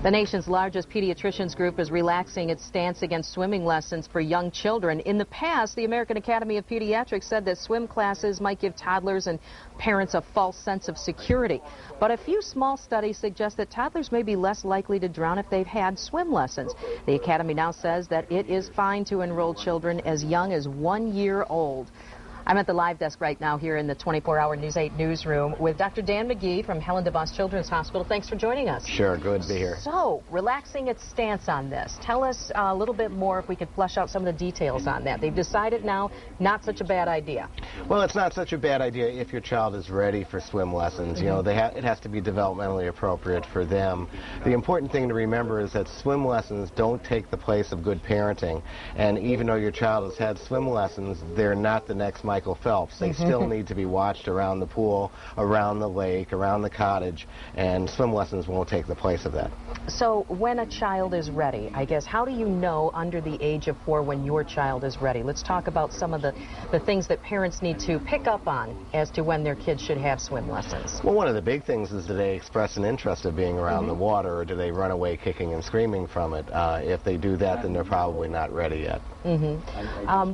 The nation's largest pediatricians group is relaxing its stance against swimming lessons for young children. In the past, the American Academy of Pediatrics said that swim classes might give toddlers and parents a false sense of security. But a few small studies suggest that toddlers may be less likely to drown if they've had swim lessons. The Academy now says that it is fine to enroll children as young as 1 year old. I'm at the live desk right now here in the 24-hour News 8 newsroom with Dr. Dan McGee from Helen DeVos Children's Hospital. Thanks for joining us. Sure, good to be here. So, relaxing its stance on this. Tell us a little bit more, if we could flesh out some of the details on that. They've decided now not such a bad idea. Well, it's not such a bad idea if your child is ready for swim lessons. You know, it has to be developmentally appropriate for them. The important thing to remember is that swim lessons don't take the place of good parenting. And even though your child has had swim lessons, they're not the next Michael Phelps. They still need to be watched around the pool, around the lake, around the cottage, and swim lessons won't take the place of that. So when a child is ready, I guess, how do you know under the age of 4 when your child is ready? Let's talk about some of the things that parents need to pick up on as to when their kids should have swim lessons. Well, one of the big things is, do they express an interest of being around the water, or do they run away kicking and screaming from it? If they do that, then they're probably not ready yet.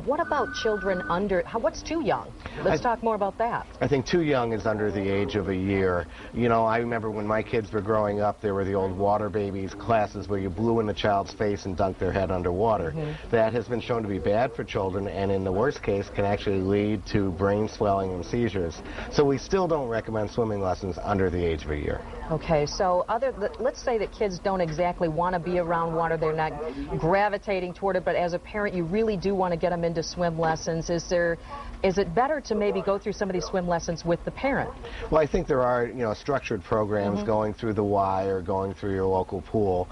What about children under, what's too young? Let's talk more about that. I think too young is under the age of a year. You know, I remember when my kids were growing up, there were the old water babies classes where you blew in the child's face and dunked their head underwater. That has been shown to be bad for children, and in the worst case can actually lead to brain swelling and seizures. So we still don't recommend swimming lessons under the age of a year. Okay, so let's say that kids don't exactly want to be around water, they're not gravitating toward it, but as a parent you really do want to get them into swim lessons. Is it better to maybe go through some of these swim lessons with the parent? Well, I think there are, you know, structured programs going through the Y or going through your local pool.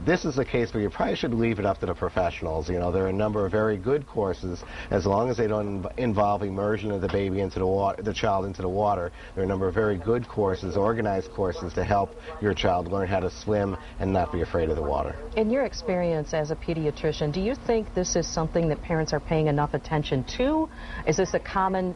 This is a case where you probably should leave it up to the professionals. You know, there are a number of very good courses, as long as they don't involve immersion of the baby into the water, the child into the water. There are a number of very good courses, organized courses, to help your child learn how to swim and not be afraid of the water. In your experience as a pediatrician, do you think this is something that parents are paying enough attention to? Is this a common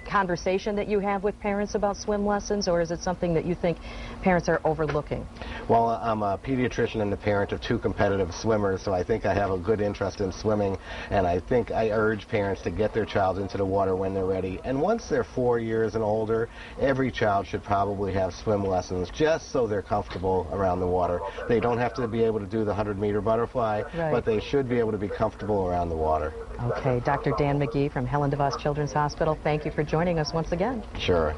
conversation that you have with parents about swim lessons, or is it something that you think parents are overlooking? Well, I'm a pediatrician and the parent of 2 competitive swimmers, so I think I have a good interest in swimming, and I think I urge parents to get their child into the water when they're ready. And once they're 4 years and older, every child should probably have swim lessons just so they're comfortable around the water. They don't have to be able to do the 100-meter butterfly, but they should be able to be comfortable around the water. Okay, Dr. Dan McGee from Helen DeVos Children's Hospital, thank you for joining us once again. Sure.